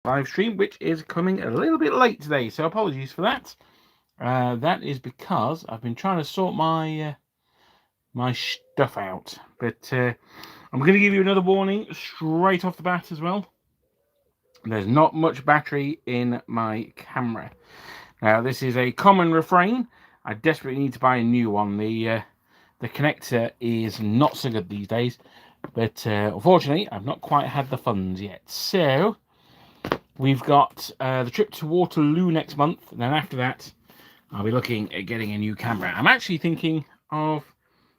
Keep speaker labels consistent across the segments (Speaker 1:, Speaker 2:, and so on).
Speaker 1: live stream, which is coming a little bit late today, so apologies for that. That is because I've been trying to sort my my stuff out. But I'm going to give you another warning straight off the bat as well. There's not much battery in my camera. Now, this is a common refrain. I desperately need to buy a new one. The connector is not so good these days, but unfortunately, I've not quite had the funds yet. So we've got the trip to Waterloo next month, and then after that, I'll be looking at getting a new camera. I'm actually thinking of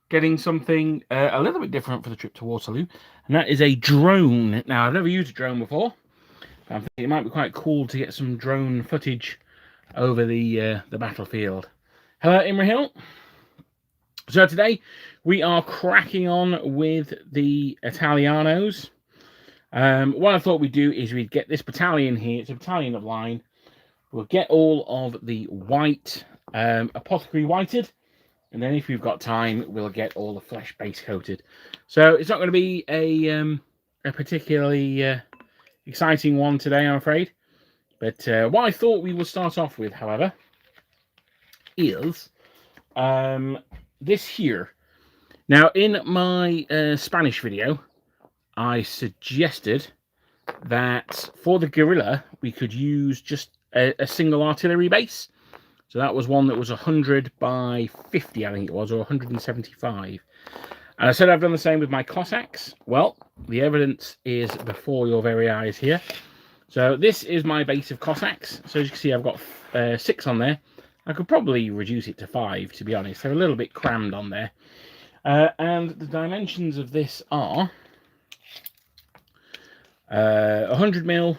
Speaker 1: getting something a little bit different for the trip to Waterloo, and that is a drone. Now, I've never used a drone before, but I'm thinking it might be quite cool to get some drone footage over the battlefield. Hello, Imrahil. So today we are cracking on with the Italianos. What I thought we'd do is we'd get this battalion here. It's a battalion of line. We'll get all of the white apothecary whited, and then if we've got time, we'll get all the flesh base coated. So it's not going to be a particularly exciting one today, I'm afraid. But what I thought we would start off with, however, is this here. Now, in my Spanish video, I suggested that for the guerrilla, we could use just a single artillery base. So that was one that was 100 by 50, I think it was, or 175. And I said I've done the same with my Cossacks. Well, the evidence is before your very eyes here. So this is my base of Cossacks. So as you can see, I've got 6 on there. I could probably reduce it to 5, to be honest. They're a little bit crammed on there. And the dimensions of this are 100mm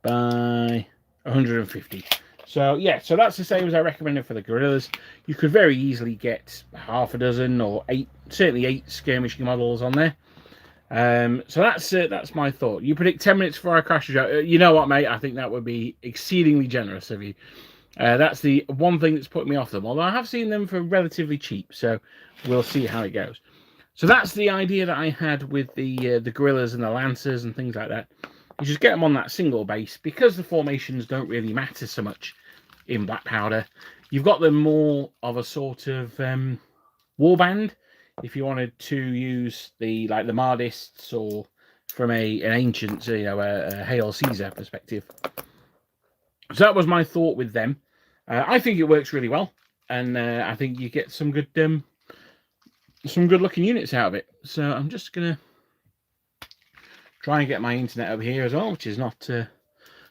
Speaker 1: by 150. So yeah, so that's the same as I recommended for the guerrillas. You could very easily get half a dozen or 8, certainly 8 skirmishing models on there. So that's my thought. You predict 10 minutes before I crash the show. You know what, mate? I think that would be exceedingly generous of you. That's the one thing that's put me off them. Although I have seen them for relatively cheap, so we'll see how it goes. So that's the idea that I had with the guerrillas and the lancers and things like that. You just get them on that single base because the formations don't really matter so much in Black Powder. You've got them more of a sort of warband. If you wanted to use the Mardists, or from an ancient, a Hail Caesar perspective. So that was my thought with them. I think it works really well, and I think you get some good looking units out of it. So I'm just gonna try and get my internet over here as well, which is not so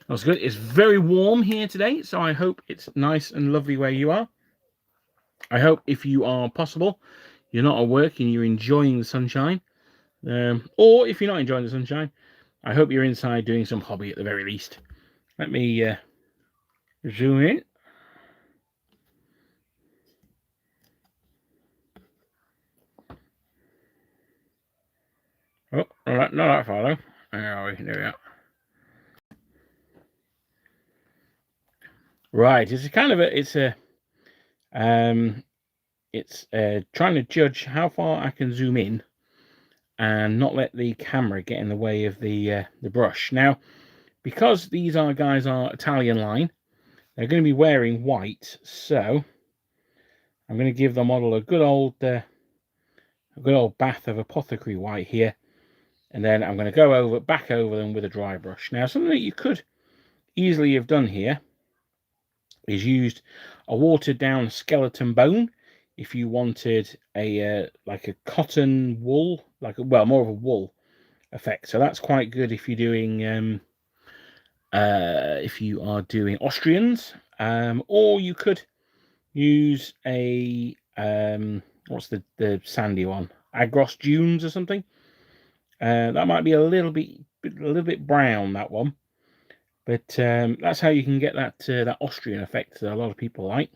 Speaker 1: good. It's very warm here today, so I hope it's nice and lovely where you are. I hope if you are possible, you're not at work and you're enjoying the sunshine. Or if you're not enjoying the sunshine, I hope you're inside doing some hobby at the very least. Let me zoom in. Oh, not that far though. There are we? There we are. Right, it's a kind of it's trying to judge how far I can zoom in and not let the camera get in the way of the brush. Now, because these guys are Italian line, they're going to be wearing white, so I'm going to give the model a good old bath of apothecary white here, and then I'm going to go back over them with a dry brush. Now, something that you could easily have done here is used a watered down skeleton bone if you wanted a like a cotton wool, more of a wool effect. So that's quite good if you're doing if you are doing Austrians, or you could use a what's the sandy one, Agros Dunes or something. That might be a little bit brown, that one, but that's how you can get that Austrian effect that a lot of people like.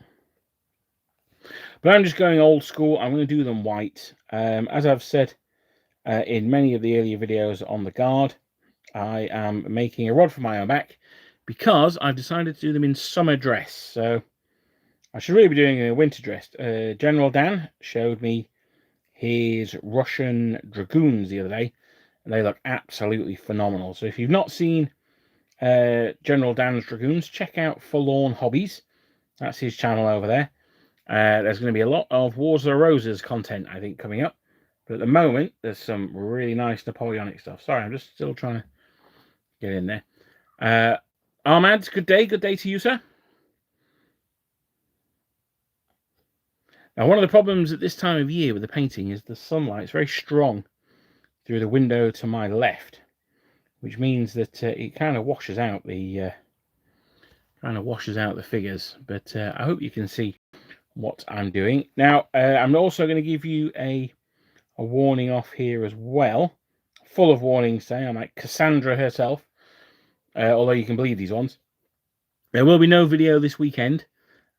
Speaker 1: But I'm just going old school. I'm going to do them white. As I've said in many of the earlier videos on the guard, I am making a rod for my own back because I've decided to do them in summer dress. So I should really be doing a winter dress. General Dan showed me his Russian Dragoons the other day, and they look absolutely phenomenal. So if you've not seen General Dan's Dragoons, check out Forlorn Hobbies. That's his channel over there. There's going to be a lot of Wars of the Roses content, I think, coming up. But at the moment, there's some really nice Napoleonic stuff. Sorry, I'm just still trying to get in there. Ahmad, good day. Good day to you, sir. Now, one of the problems at this time of year with the painting is the sunlight is very strong through the window to my left, which means that it kind of washes out the figures. But I hope you can see what I'm doing. Now, I'm also going to give you a warning off here as well. Full of warnings today. I'm like Cassandra herself, although you can believe these ones. There will be no video this weekend.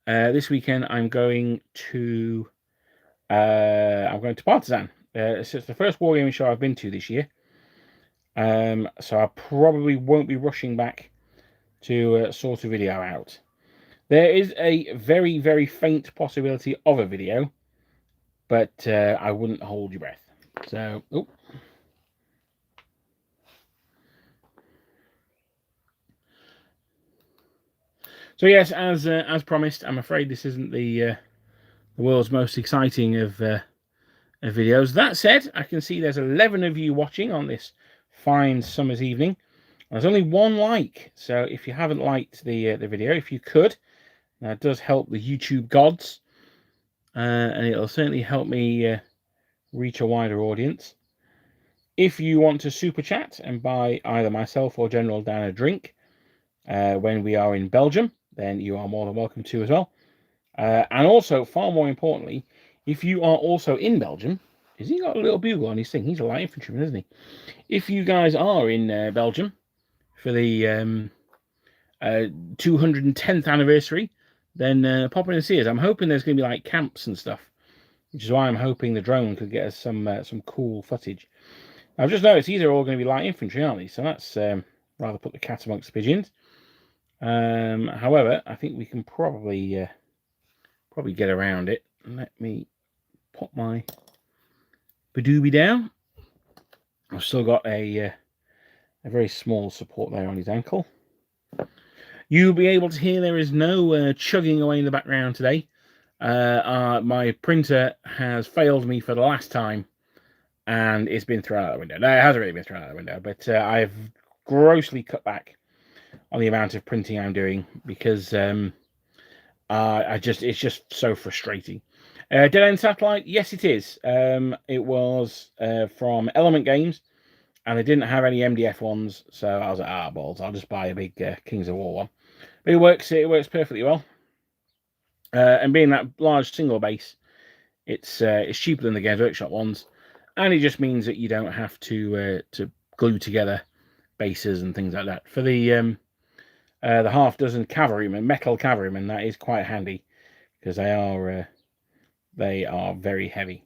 Speaker 1: This weekend I'm going to Partisan. It's the first wargaming show I've been to this year. So I probably won't be rushing back to sort a video out. There is a very, very faint possibility of a video, but I wouldn't hold your breath. So, So yes, as promised, I'm afraid this isn't the world's most exciting of videos. That said, I can see there's 11 of you watching on this fine summer's evening. There's only one like, so if you haven't liked the video, if you could, that does help the YouTube gods, and it'll certainly help me reach a wider audience. If you want to super chat and buy either myself or General Dan a drink when we are in Belgium, then you are more than welcome to as well. And also, far more importantly, if you are also in Belgium, has he got a little bugle on his thing? He's a light infantryman, isn't he? If you guys are in Belgium for the 210th anniversary, then pop in and see us. I'm hoping there's going to be like camps and stuff, which is why I'm hoping the drone could get us some cool footage. I've just noticed these are all going to be light infantry, aren't they? So that's rather put the cat amongst the pigeons. However, I think we can probably get around it. Let me pop my Badooby down. I've still got a very small support there on his ankle. You'll be able to hear there is no chugging away in the background today. My printer has failed me for the last time, and it's been thrown out the window. No, it hasn't really been thrown out the window, but I've grossly cut back on the amount of printing I'm doing because it's just so frustrating. Dead End Satellite, yes it is. It was from Element Games, and they didn't have any MDF ones, so I was like, balls, I'll just buy a big Kings of War one. But it works perfectly well. And being that large single base, it's cheaper than the Games Workshop ones, and it just means that you don't have to glue together bases and things like that. For the half dozen cavalrymen, metal cavalrymen, that is quite handy because they are very heavy.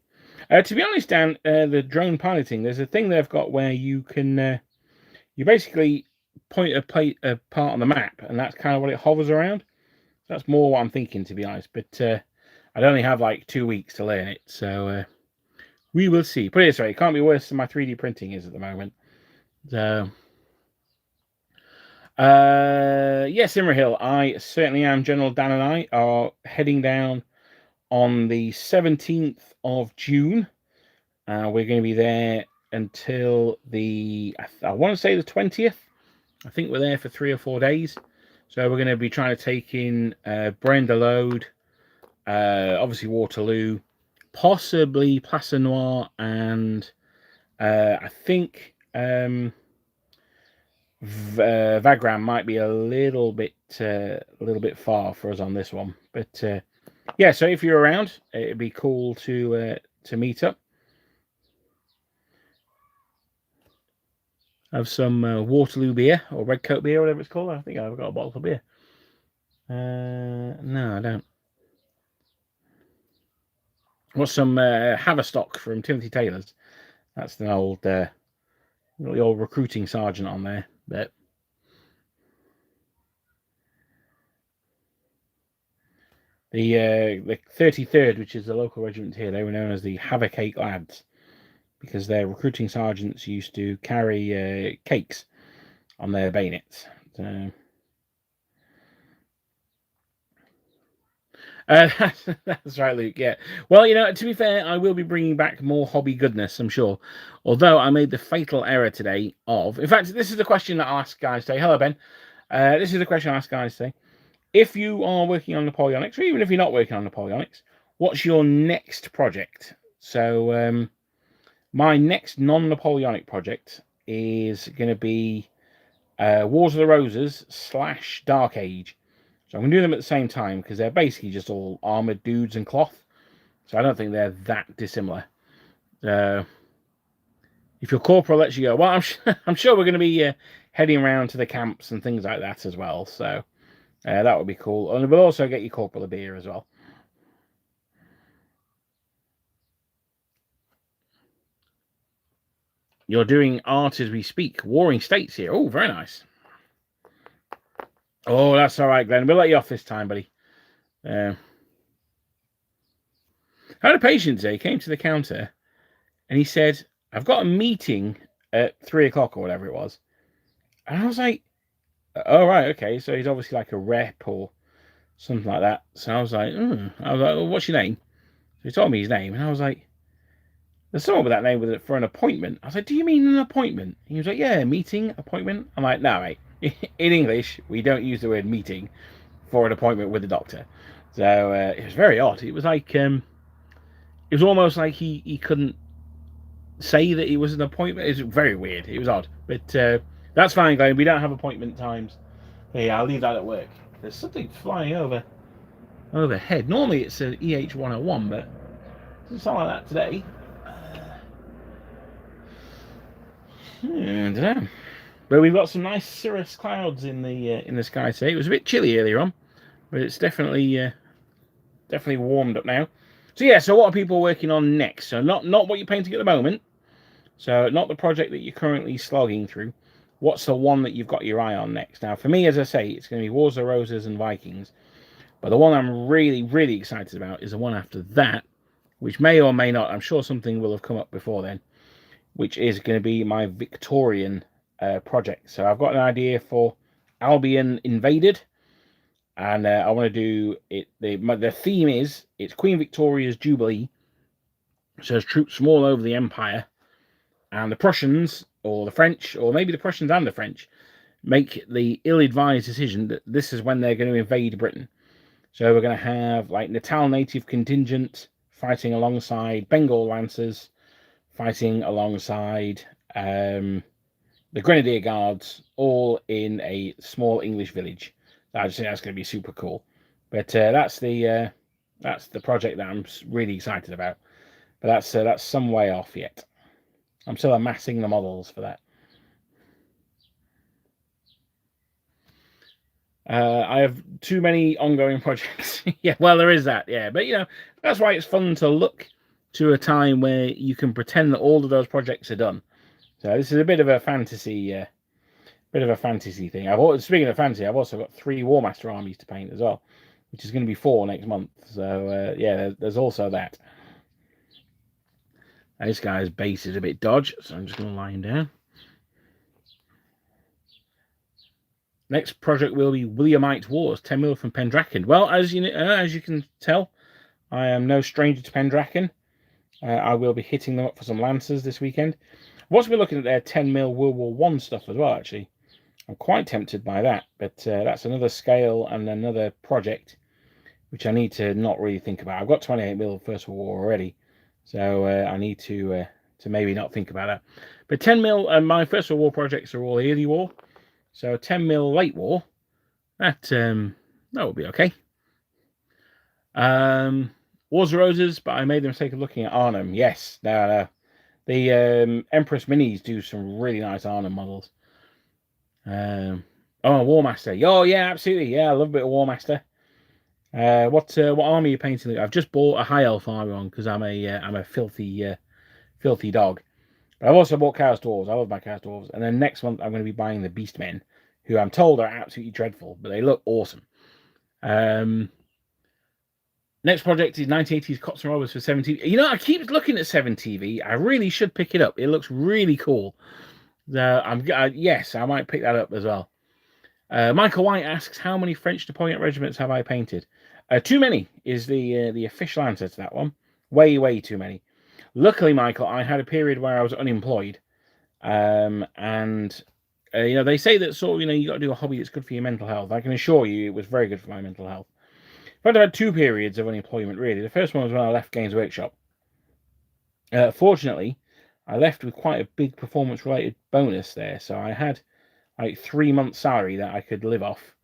Speaker 1: To be honest, Dan, the drone piloting, there's a thing they've got where you can you basically point a part on the map, and that's kind of what it hovers around. That's more what I'm thinking, to be honest. But I'd only have like 2 weeks to learn it, so we will see. Put it this way, it can't be worse than my 3D printing is at the moment. So yes, Immerhill, I certainly am. General Dan and I are heading down on the 17th of June. We're going to be there until I want to say the 20th. I think we're there for 3 or 4 days. So we're going to be trying to take in Braine-l'Alleud, obviously Waterloo, possibly Place Noire, and I think Wagram might be a little bit far for us on this one. But yeah, so if you're around, it'd be cool to meet up. Have some Waterloo beer or Redcoat beer, whatever it's called. I think I've got a bottle of beer. No, I don't. What's some Haverstock from Timothy Taylor's? That's the old recruiting sergeant on there. But the 33rd, which is the local regiment here, they were known as the Havercake Lads, because their recruiting sergeants used to carry cakes on their bayonets. So, that's right, Luke. Yeah. Well, to be fair, I will be bringing back more hobby goodness, I'm sure. Although I made the fatal error today in fact, this is the question that I ask guys today. Hello, Ben. This is the question I ask guys today. If you are working on Napoleonics, or even if you're not working on Napoleonics, what's your next project? So, my next non-Napoleonic project is going to be Wars of the Roses / Dark Age. So I'm going to do them at the same time because they're basically just all armored dudes and cloth. So I don't think they're that dissimilar. If your corporal lets you go, well, I'm sure we're going to be heading around to the camps and things like that as well. So that would be cool. And we'll also get your corporal a beer as well. You're doing art as we speak. Warring States here. Oh, very nice. Oh, that's all right, Glenn. We'll let you off this time, buddy. I had a patient today. He came to the counter and he said, I've got a meeting at 3 o'clock or whatever it was. And I was like, oh, right, okay. So he's obviously like a rep or something like that. So I was like, well, what's your name? So he told me his name. And I was like, there's someone with that name for an appointment. I was like, do you mean an appointment? He was like, yeah, meeting, appointment. I'm like, no, mate. In English, we don't use the word meeting for an appointment with the doctor. So it was very odd. It was like, it was almost like he couldn't say that it was an appointment. It was very weird. It was odd. But that's fine, Glenn. We don't have appointment times. Hey, I'll leave that at work. There's something flying overhead. Normally it's an EH101, but it doesn't sound like that today. I don't know. But we've got some nice cirrus clouds in the sky today. It was a bit chilly earlier on, but it's definitely warmed up now. So yeah, so what are people working on next? So not what you're painting at the moment. So not the project that you're currently slogging through. What's the one that you've got your eye on next? Now, for me, as I say, it's going to be Wars of the Roses and Vikings. But the one I'm really, really excited about is the one after that, which may or may not, I'm sure something will have come up before then, which is going to be my Victorian project. So I've got an idea for Albion Invaded, and I want to do it. The theme is it's Queen Victoria's Jubilee, so there's troops from all over the empire, and the Prussians or the French, or maybe the Prussians and the French, make the ill-advised decision that this is when they're going to invade Britain. So we're going to have like Natal native contingent fighting alongside Bengal Lancers, fighting alongside the Grenadier Guards, all in a small English village. I just think that's going to be super cool. But that's the project that I'm really excited about. But that's some way off yet. I'm still amassing the models for that. I have too many ongoing projects. Yeah, well, there is that. Yeah, but that's why it's fun to look to a time where you can pretend that all of those projects are done. So this is a bit of a fantasy, thing. Speaking of fantasy, I've also got 3 Warmaster armies to paint as well, which is going to be 4 next month. So yeah, there's also that. This guy's base is a bit dodge, so I'm just going to lie him down. Next project will be Williamite Wars, 10 mil from Pendraken. Well, as you can tell, I am no stranger to Pendraken. I will be hitting them up for some Lancers this weekend. I've also been looking at their 10 mil World War I stuff as well, actually. I'm quite tempted by that, but that's another scale and another project which I need to not really think about. I've got 28 mil First World War already, so I need to maybe not think about that. But 10 mil, and my First World War projects are all early war, so 10 mil late war, that would be okay. Wars of Roses, but I made the mistake of looking at Arnhem. Yes, no. The Empress Minis do some really nice Arnhem models. Warmaster. Oh yeah, absolutely. Yeah, I love a bit of Warmaster. What army are you painting? I've just bought a high elf army on because I'm a filthy dog. But I've also bought Chaos Dwarves. I love my Chaos Dwarves. And then next month I'm going to be buying the Beastmen, who I'm told are absolutely dreadful, but they look awesome. Next project is 1980s Cops and Robbers for 7TV. I keep looking at 7TV. I really should pick it up. It looks really cool. Yes, I might pick that up as well. Michael White asks, how many French Napoleonic regiments have I painted? Too many is the official answer to that one. Way, way too many. Luckily, Michael, I had a period where I was unemployed. And they say that sort of, you got to do a hobby that's good for your mental health. I can assure you it was very good for my mental health. I've had 2 periods of unemployment, really. The first one was when I left Games Workshop. Fortunately, I left with quite a big performance-related bonus there, so I had like 3 months' salary that I could live off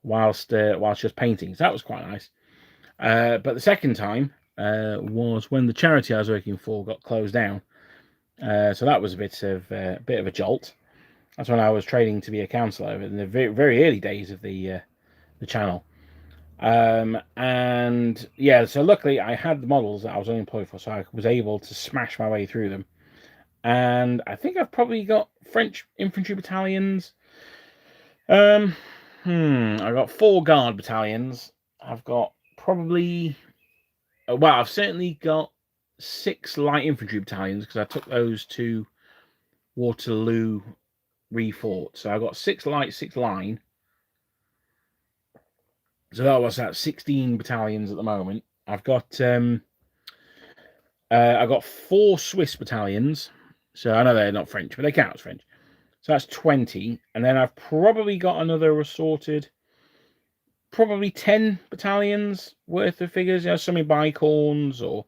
Speaker 1: whilst just painting. So that was quite nice. But the second time was when the charity I was working for got closed down. So that was a bit of a jolt. That's when I was training to be a counsellor in the very, very early days of the channel. And yeah, so luckily I had the models that I was unemployed for, so I was able to smash my way through them. And I think I've probably got French infantry battalions. I got 4 guard battalions. I've got probably, well, I've certainly got 6 light infantry battalions because I took those to Waterloo refought. So I've got 6 light, 6 line. So that was at 16 battalions at the moment. I've got 4 Swiss battalions. So I know they're not French, but they count as French. So that's 20. And then I've probably got another assorted, probably 10 battalions worth of figures. Some in bicorns or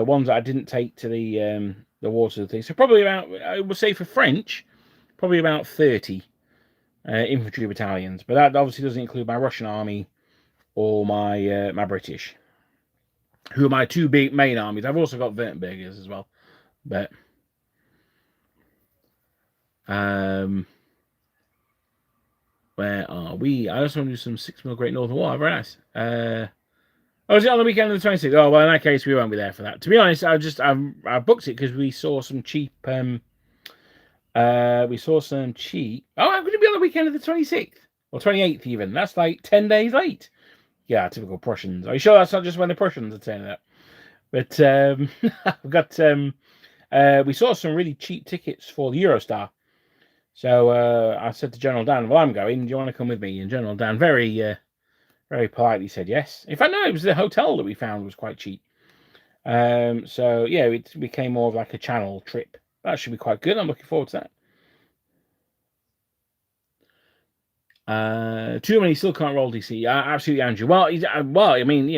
Speaker 1: ones that I didn't take to the water thing. So probably about, I would say for French, probably about 30 infantry battalions. But that obviously doesn't include my Russian army or my my British, who are my 2 big main armies. I've also got Württembergers as well. But where are we? I just want to do some 6mm Great Northern War. Very nice. Oh, is it on the weekend of the 26th? Oh, well, in that case, we won't be there for that. To be honest, I booked it because we saw some cheap. Oh, I'm going to be on the weekend of the 26th or 28th even. That's like 10 days late. Yeah, typical Prussians. Are you sure that's not just when the Prussians are turning up? But I've got. We saw some really cheap tickets for the Eurostar. So I said to General Dan, "Well, I'm going. Do you want to come with me?" And General Dan very politely said yes. In fact, no, it was the hotel that we found was quite cheap. So yeah, it became more of like a channel trip. That should be quite good. I'm looking forward to that. Too many still can't roll DC. Absolutely, Andrew. Well, I mean,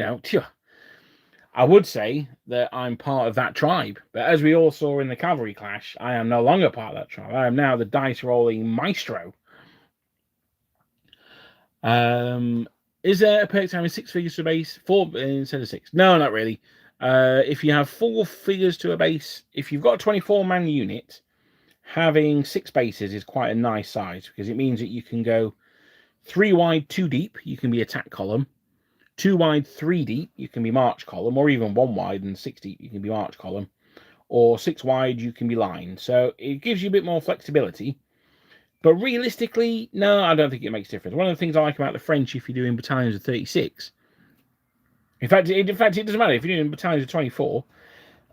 Speaker 1: I would say that I'm part of that tribe, but as we all saw in the cavalry clash, I am no longer part of that tribe. I am now the dice rolling maestro. Is there a perk to having 6 figures to a base? 4 instead of 6? No, not really. If you have 4 figures to a base, if you've got a 24-man unit, having 6 bases is quite a nice size because it means that you can go 3 wide, 2 deep. You can be attack column. 2 wide, 3 deep. You can be march column, or even 1 wide and 6 deep. You can be march column, or 6 wide. You can be line. So it gives you a bit more flexibility. But realistically, no, I don't think it makes a difference. One of the things I like about the French, if you're doing battalions of 36, in fact, it doesn't matter if you're doing battalions of 24,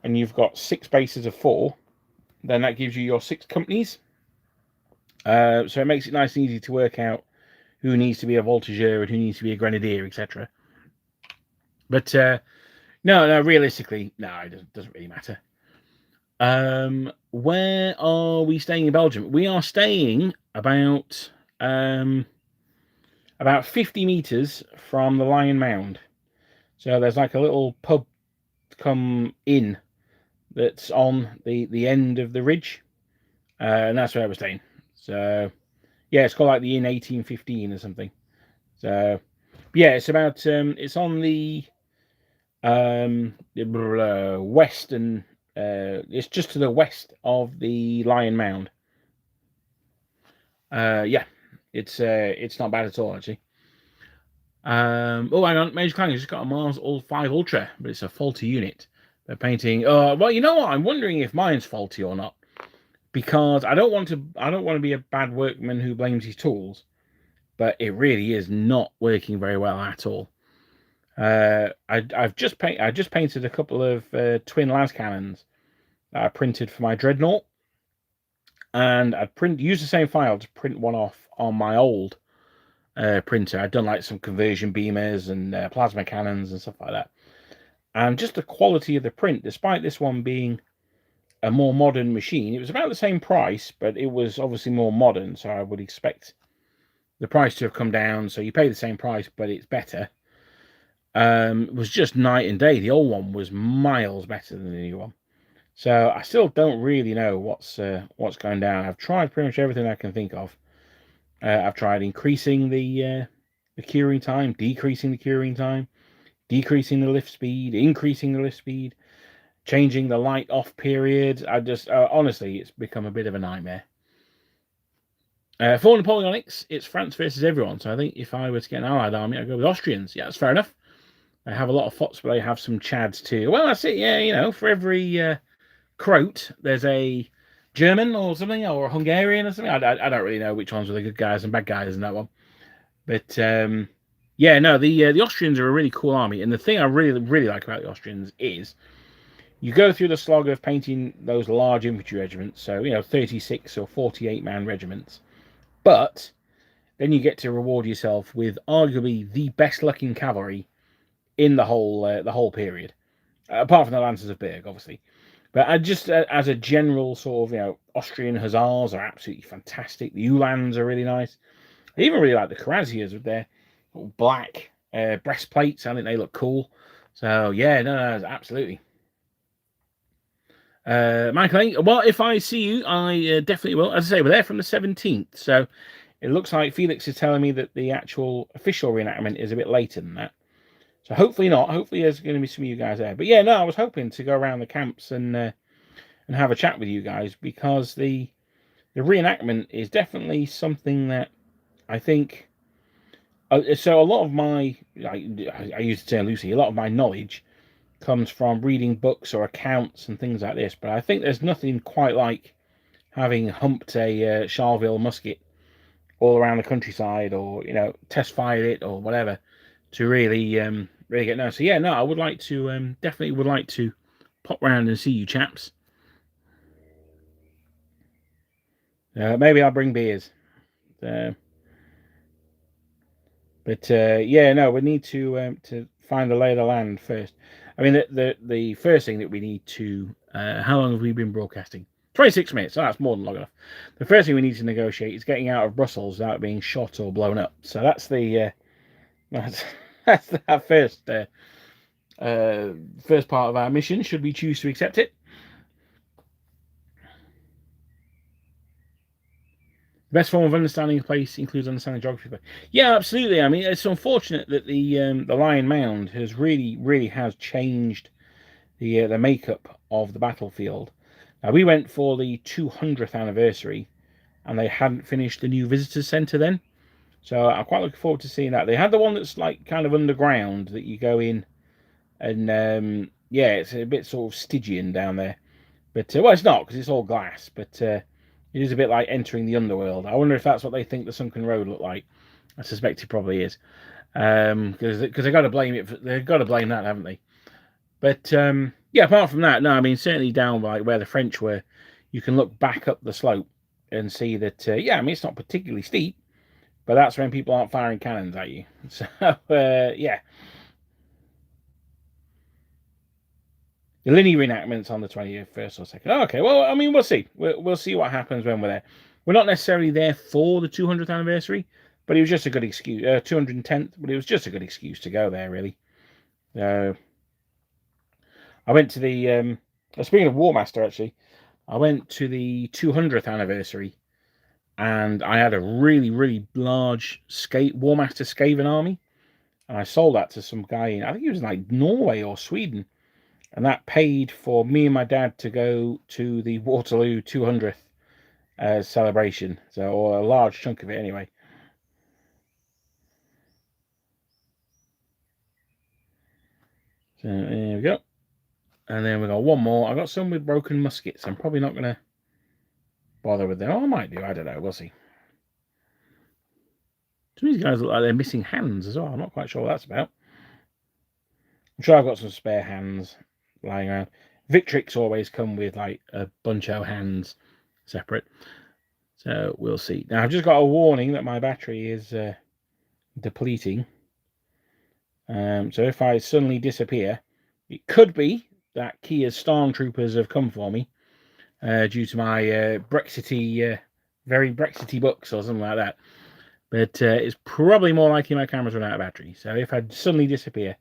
Speaker 1: and you've got 6 bases of 4, then that gives you your 6 companies. So it makes it nice and easy to work out who needs to be a voltigeur and who needs to be a grenadier, etc. But no, realistically, no, it doesn't really matter. Where are we staying in Belgium? We are staying about 50 meters from the Lion Mound. So there's like a little pub come in that's on the end of the ridge, and that's where we're staying. So yeah, it's called like the Inn 1815 or something. So yeah, it's about it's on the western. It's just to the west of the Lion Mound. Yeah, it's not bad at all actually. Oh, hang on, Major Clang has just got a Mars All 5 Ultra, but it's a faulty unit. They're painting. Well, you know what? I'm wondering if mine's faulty or not, because I don't want to be a bad workman who blames his tools, but it really is not working very well at all. I've just painted a couple of twin las cannons that I printed for my dreadnought, and I used the same file to print one off on my old printer. I'd done like some conversion beamers and plasma cannons and stuff like that. And just the quality of the print, despite this one being a more modern machine, it was about the same price, but it was obviously more modern, so I would expect the price to have come down. So you pay the same price, but it's better. It was just night and day. The old one was miles better than the new one. So I still don't really know what's going down. I've tried pretty much everything I can think of. I've tried increasing the curing time, decreasing the curing time, decreasing the lift speed, increasing the lift speed, changing the light off period. I just honestly, it's become a bit of a nightmare. For Napoleonics, it's France versus everyone. So I think if I were to get an Allied army, I'd go with Austrians. Yeah, that's fair enough. They have a lot of Fots, but they have some Chads too. Well, that's it. Yeah, you know, for every Croat, there's a German or something, or a Hungarian or something. I don't really know which ones were the good guys and bad guys in that one. But yeah, no, the Austrians are a really cool army. And the thing I really like about the Austrians is you go through the slog of painting those large infantry regiments, so, you know, 36 or 48-man regiments. But then you get to reward yourself with arguably the best-looking cavalry in the whole period, apart from the Lancers of Berg, obviously. But just as a general sort of, you know, Austrian hussars are absolutely fantastic. The Uhlans are really nice. I even really like the Cuirassiers with their black breastplates. I think they look cool. So yeah, no, absolutely. Michael, well, if I see you, I definitely will. As I say, we're there from the 17th, so it looks like Felix is telling me that the actual official reenactment is a bit later than that. So hopefully not. Hopefully there's going to be some of you guys there. But yeah, no, I was hoping to go around the camps and have a chat with you guys, because the reenactment is definitely something that I think. So a lot of my, I used to say Lucy, a lot of my knowledge comes from reading books or accounts and things like this. But I think there's nothing quite like having humped a Charleville musket all around the countryside, or, you know, test fired it or whatever, to really really get known. So yeah, no, I would like to definitely would like to pop round and see you chaps. Maybe I'll bring beers. But yeah, no, we need to find the lay of the land first. I mean, the first thing that we need to how long have we been broadcasting? 26 minutes. So that's more than long enough. The first thing we need to negotiate is getting out of Brussels without being shot or blown up. So that's the that's that first first part of our mission, should we choose to accept it. The best form of understanding a place includes understanding geography. Yeah, absolutely. I mean, it's unfortunate that the Lion Mound has really has changed the makeup of the battlefield. Now, we went for the 200th anniversary, and they hadn't finished the new visitors centre then. So I'm quite looking forward to seeing that. They had the one that's like kind of underground that you go in, and yeah, it's a bit sort of Stygian down there. But well, it's not, because it's all glass. But it is a bit like entering the underworld. I wonder if that's what they think the sunken road looked like. I suspect it probably is, because they got to blame it. They've got to blame that, haven't they? But yeah, apart from that, no. I mean, certainly down like where the French were, you can look back up the slope and see that. Yeah, I mean, it's not particularly steep, but that's when people aren't firing cannons at you. So yeah. The linear reenactment's on the 21st or 2nd. Oh, okay, well, I mean, we'll see. We'll see what happens when we're there. We're not necessarily there for the 200th anniversary, but it was just a good excuse. 210th, but it was just a good excuse to go there, really. I went to the... speaking of Warmaster, actually, I went to the 200th anniversary, and I had a really large Warmaster Skaven army, and I sold that to some guy in, I think he was in like Norway or Sweden. And that paid for me and my dad to go to the Waterloo 200th celebration. So, or a large chunk of it anyway. So there we go. And then we got one more. I got some with broken muskets. I'm probably not going to bother with them. Oh, I might do. I don't know. We'll see. Some of these guys look like they're missing hands as well. I'm not quite sure what that's about. I'm sure I've got some spare hands lying around. Victrix always come with like a bunch of hands separate. So we'll see. Now I've just got a warning that my battery is depleting. So if I suddenly disappear, it could be that Kia's Stormtroopers have come for me due to my Brexity, very Brexity books or something like that. But it's probably more likely my camera's run out of battery. So if I suddenly disappear,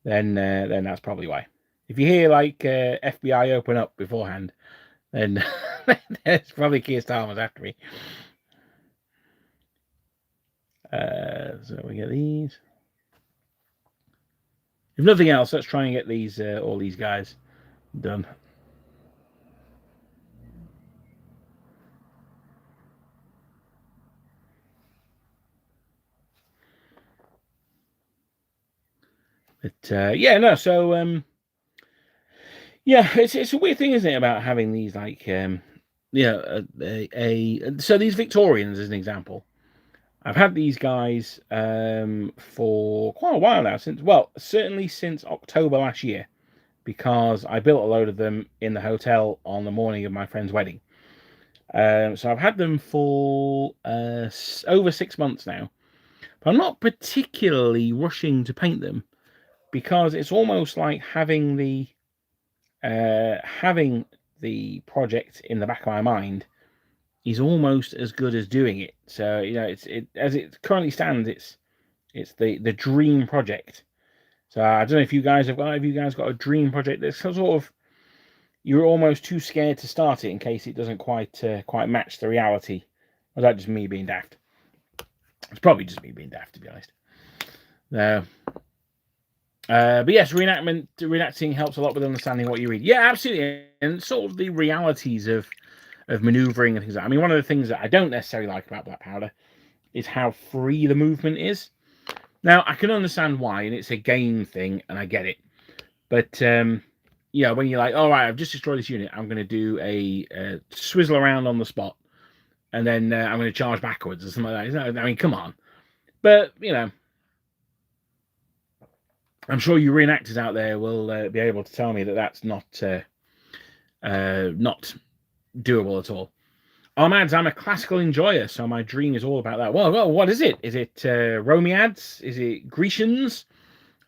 Speaker 1: then that's probably why. If you hear like FBI open up beforehand, then it's probably Keir Starmer's after me. So we get these. If nothing else, let's try and get these all these guys done. But yeah, no. So yeah, it's a weird thing, isn't it, about having these like so these Victorians as an example. I've had these guys for quite a while now, certainly since October last year, because I built a load of them in the hotel on the morning of my friend's wedding. So I've had them for over 6 months now, but I'm not particularly rushing to paint them because it's almost like having the project in the back of my mind is almost as good as doing it. So it's as it currently stands, it's the dream project. So I don't know if you guys have got a dream project that's sort of you're almost too scared to start it in case it doesn't quite match the reality. Or is that just me being daft? It's probably just me being daft, to be honest. But yes, reenacting helps a lot with understanding what you read. Yeah, absolutely, and sort of the realities of maneuvering and things like that. I mean, one of the things that I don't necessarily like about Black Powder is how free the movement is. Now, I can understand why, and it's a game thing, and I get it. But when you're like, all right, I've just destroyed this unit, I'm going to do a swizzle around on the spot, and then I'm going to charge backwards or something like that. I mean, come on. But I'm sure you reenactors out there will be able to tell me that that's not doable at all. Armads, I'm a classical enjoyer, so my dream is all about that. Well, what is it? Is it Romiads? Is it Grecians?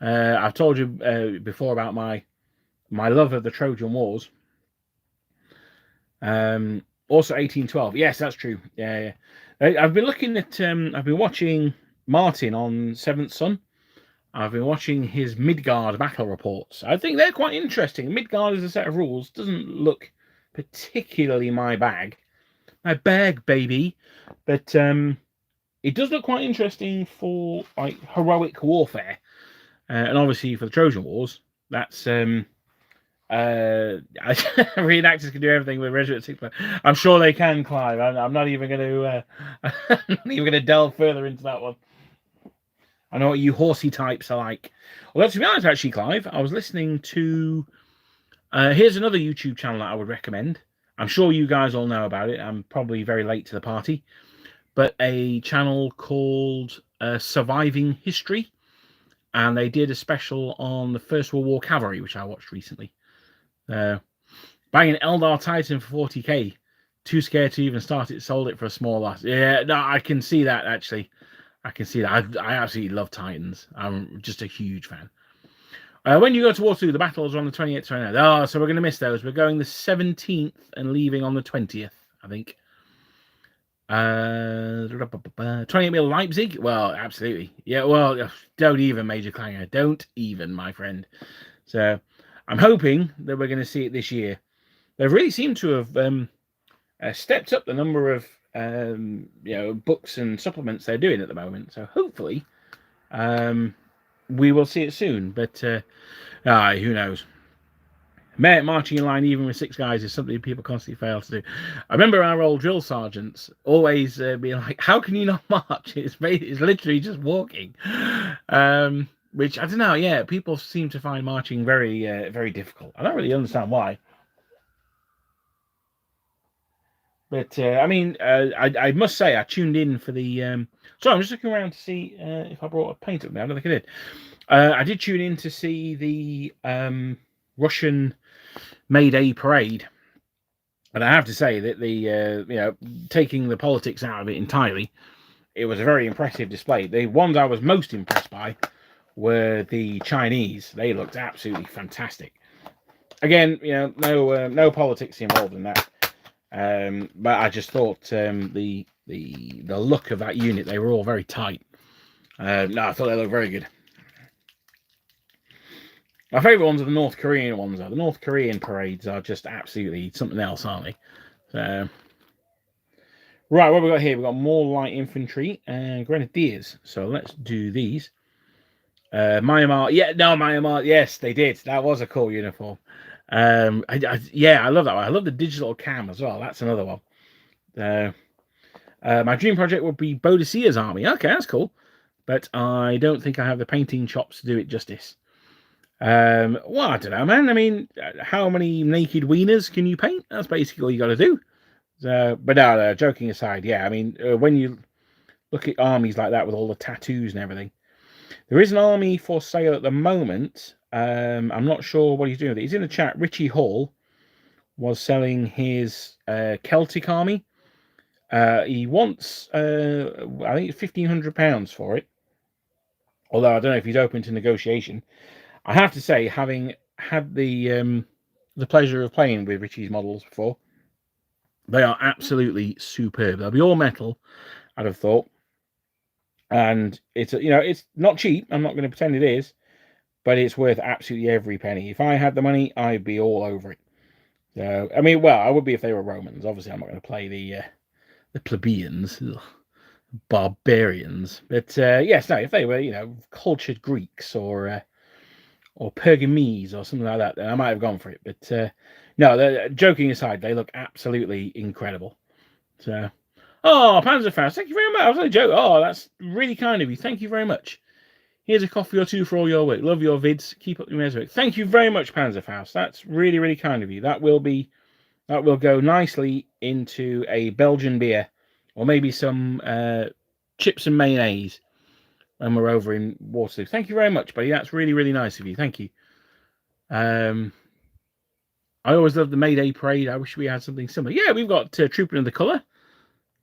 Speaker 1: I've told you before about my love of the Trojan Wars. Also 1812. Yes, that's true. Yeah. I've been looking at. I've been watching Martin on Seventh Son. I've been watching his Midgard battle reports. I think they're quite interesting. Midgard as a set of rules doesn't look particularly my bag. My bag, baby. But it does look quite interesting for like heroic warfare. And obviously for the Trojan Wars, that's reenactors can do everything with Regiment 6. I'm sure they can, Clive. I'm not even going to delve further into that one. I know what you horsey types are like. Well, to be honest, actually, Clive, I was listening to. Here's another YouTube channel that I would recommend. I'm sure you guys all know about it. I'm probably very late to the party, but a channel called Surviving History, and they did a special on the First World War cavalry, which I watched recently. Buying an Eldar Titan for 40k, too scared to even start it, sold it for a small loss. Yeah, no, I can see that actually. I can see that. I absolutely love Titans. I'm just a huge fan. When you go to Waterloo, the battles are on the 28th, 29th. Oh, so we're going to miss those. We're going the 17th and leaving on the 20th, I think. 28 mil Leipzig? Well, absolutely. Yeah, well, don't even, Major Clanger. Don't even, my friend. So I'm hoping that we're going to see it this year. They've really seemed to have stepped up the number of books and supplements they're doing at the moment. So hopefully we will see it soon. But who knows? Marching in line even with 6 guys is something people constantly fail to do. I remember our old drill sergeants always being like, how can you not march? It's literally just walking. Which, I don't know, yeah, people seem to find marching very, very difficult. I don't really understand why. But, I must say, I tuned in for the... sorry, I'm just looking around to see if I brought a paint up there. I don't think I did. I did tune in to see the Russian May Day parade. And I have to say that the, taking the politics out of it entirely, it was a very impressive display. The ones I was most impressed by were the Chinese. They looked absolutely fantastic. Again, you know, no politics involved in that. But I just thought the look of that unit, they were all very tight. No, I thought they looked very good. My favourite ones are the North Korean ones. The North Korean parades are just absolutely something else, aren't they? So, right, what have we got here? We've got more light infantry and grenadiers. So let's do these. Myanmar, Myanmar, yes, they did. That was a cool uniform. Yeah, I love that one. I love the digital cam as well. That's another one. My dream project would be Boadicea's army. Okay, that's cool. But I don't think I have the painting chops to do it justice. Well, I don't know, man. I mean, how many naked wieners can you paint? That's basically all you got to do. But no, joking aside, yeah, I mean, when you look at armies like that with all the tattoos and everything, there is an army for sale at the moment. I'm not sure what he's doing with it. He's in the chat. Richie Hall was selling his Celtic army. He wants, I think it's £1,500 for it. Although I don't know if he's open to negotiation. I have to say, having had the pleasure of playing with Richie's models before, they are absolutely superb. They'll be all metal, I'd have thought. And it's, you know, it's not cheap. I'm not going to pretend it is, but it's worth absolutely every penny. If I had the money, I'd be all over it. So, I mean, well, I would be if they were Romans. Obviously, I'm not going to play the plebeians, barbarians. But yes, no, if they were, you know, cultured Greeks or Pergamese or something like that, then I might have gone for it. But no, joking aside, they look absolutely incredible. So, oh, Panzerfaust, thank you very much. I was only joking. Oh, that's really kind of you. Thank you very much. Here's a coffee or two for all your work. Love your vids. Keep up your meswork. Thank you very much, Panzerfaust. That's really, really kind of you. That will go nicely into a Belgian beer, or maybe some chips and mayonnaise when we're over in Waterloo. Thank you very much, buddy. That's really, really nice of you. Thank you. I always love the May Day parade. I wish we had something similar. Yeah, we've got Trooping of the Colour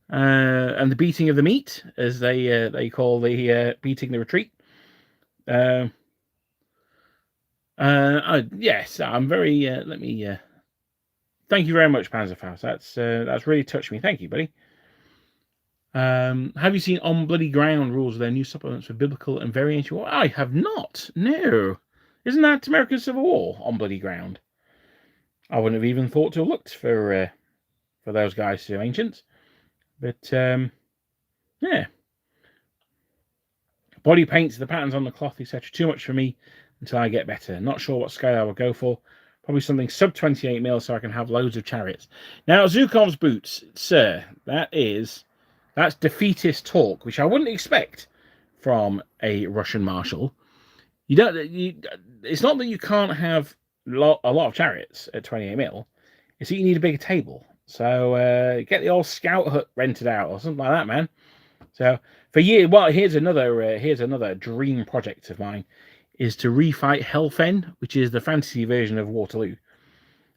Speaker 1: and the Beating of the Meat, as they call the beating the retreat. Yes, I'm very. Let me. Thank you very much, Panzerfaust. That's really touched me. Thank you, buddy. Have you seen On Bloody Ground rules with their new supplements for biblical and variation war? I have not. No. Isn't that American Civil War on Bloody Ground? I wouldn't have even thought to have looked for those guys to ancients. But yeah. Body paints, the patterns on the cloth, etc. Too much for me until I get better. Not sure what scale I will go for. Probably something sub 28 mil so I can have loads of chariots. Now, Zhukov's boots, sir, that's defeatist talk, which I wouldn't expect from a Russian marshal. It's not that you can't have a lot of chariots at 28 mil. It's that you need a bigger table. So get the old scout hut rented out or something like that, man. So for years, well, here's another dream project of mine, is to refight Helfen, which is the fantasy version of Waterloo.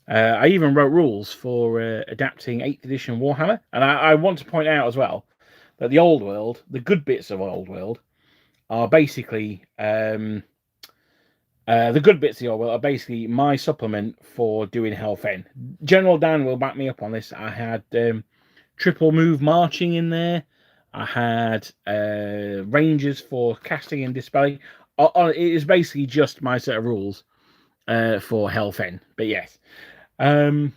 Speaker 1: I even wrote rules for adapting 8th edition Warhammer, and I want to point out as well that the old world, the good bits of old world, are basically the good bits of the old world are basically my supplement for doing Helfen. General Dan will back me up on this. I had triple move marching in there. I had Rangers for casting and dispelling. It is basically just my set of rules for Helfen. But yes. And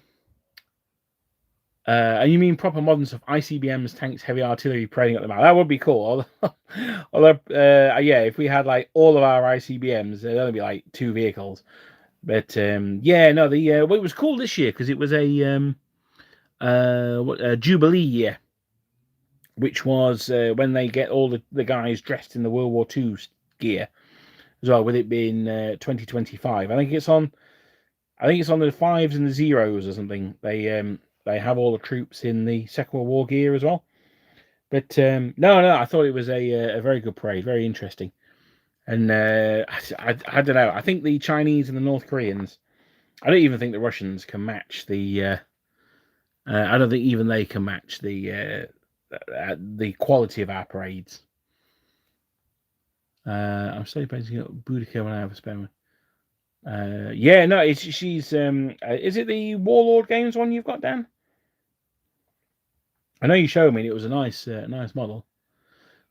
Speaker 1: you mean proper modern stuff? ICBMs, tanks, heavy artillery parading at the map. That would be cool. Although yeah, if we had like all of our ICBMs, there'd only be like 2 vehicles. But yeah, no, it was cool this year because it was a Jubilee year, which was when they get all the guys dressed in the World War II gear as well, with it being 2025. I think it's on the 5s and the 0s or something. They have all the troops in the Second World War gear as well. But no, I thought it was a very good parade, very interesting. And I don't know. I think the Chinese and the North Koreans, I don't even think the Russians can match the. I don't think even they can match the the quality of our parades. I'm slowly painting up Boudica when I have a spare one. Yeah, no, she's is it the Warlord Games one you've got, Dan? I know you showed me, and it was a nice model.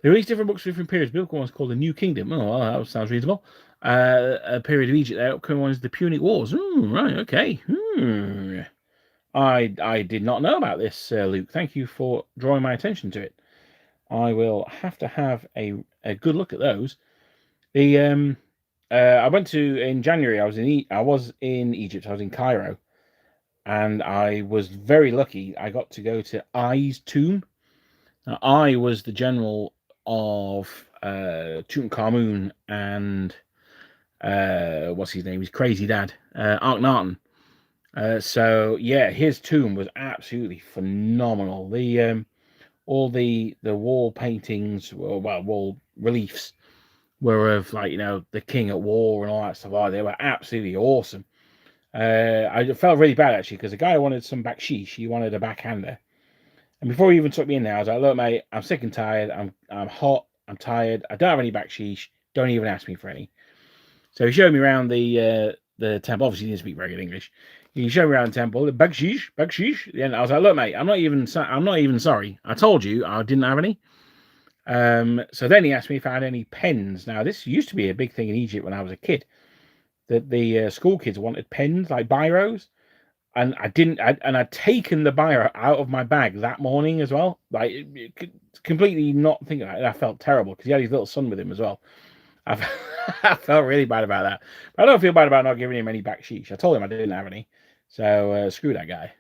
Speaker 1: They released different books for different periods. The one was called The New Kingdom. Oh, well, that sounds reasonable. A period of Egypt. The upcoming one is the Punic Wars. Right, okay. I did not know about this, Luke. Thank you for drawing my attention to it. I will have to have a good look at those. The I went to in January. I was in Egypt. I was in Cairo, and I was very lucky. I got to go to I's tomb. Now, I was the general of Tutankhamun and what's his name? His crazy dad, Akhenaten. So yeah, his tomb was absolutely phenomenal. The all the wall paintings, wall reliefs were of, like, the king at war and all that stuff. Oh, they were absolutely awesome. I felt really bad actually, because the guy wanted some baksheesh. He wanted a backhander. And before he even took me in there, I was like, look, mate, I'm sick and tired. I'm hot. I'm tired. I don't have any baksheesh. Don't even ask me for any. So he showed me around the temple. Obviously, he didn't speak very good English. He showed me around the temple. Baksheesh. And I was like, look, mate, I'm not even sorry. I told you I didn't have any. So then he asked me if I had any pens. Now, this used to be a big thing in Egypt when I was a kid, that the school kids wanted pens, like biros. And I didn't, and I'd taken the biro out of my bag that morning as well. Like, completely not thinking about it. I felt terrible because he had his little son with him as well. I felt really bad about that. But I don't feel bad about not giving him any baksheesh. I told him I didn't have any. So screw that guy.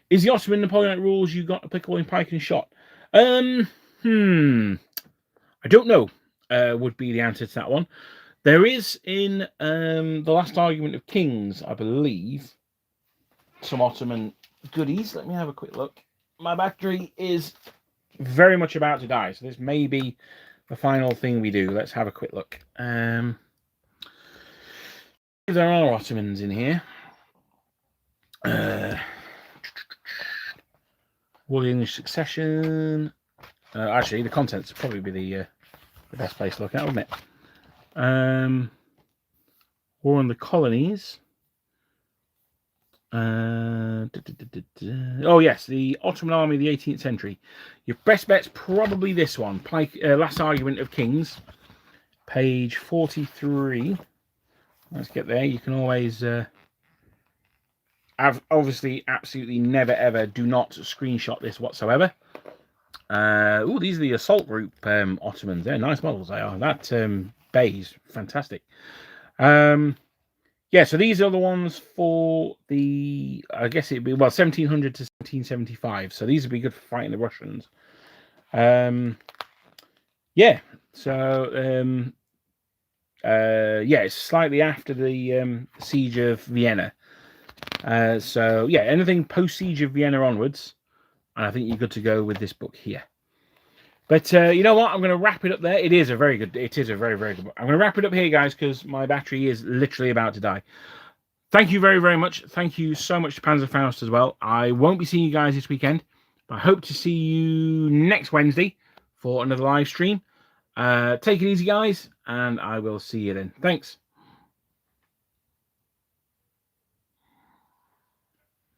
Speaker 1: Is the Ottoman Napoleonic rules you got applicable in pike and shot? I don't know, would be the answer to that one. There is in the Last Argument of Kings, I believe, some Ottoman goodies. Let me have a quick look. My battery is very much about to die, so this may be the final thing we do. Let's have a quick look. There are Ottomans in here. War English Succession. Actually, the contents would probably be the best place to look at, wouldn't it? War on the Colonies. Oh yes, the Ottoman Army of the 18th century. Your best bet's probably this one, Last Argument of Kings, page 43. Let's get there. You can always I've obviously absolutely never ever do not screenshot this whatsoever. These are the assault group Ottomans. They're nice models, they are. That bay's fantastic. Yeah, so these are the ones for the, I guess it'd be, 1700 to 1775. So these would be good for fighting the Russians. Yeah, so yeah, it's slightly after the siege of Vienna. So yeah, anything post siege of Vienna onwards, and I think you're good to go with this book here. But you know what? I'm going to wrap it up there. It is a very, very good book. I'm going to wrap it up here, guys, because my battery is literally about to die. Thank you very, very much. Thank you so much to Panzerfaust as well. I won't be seeing you guys this weekend, but I hope to see you next Wednesday for another live stream. Take it easy, guys, and I will see you then. Thanks.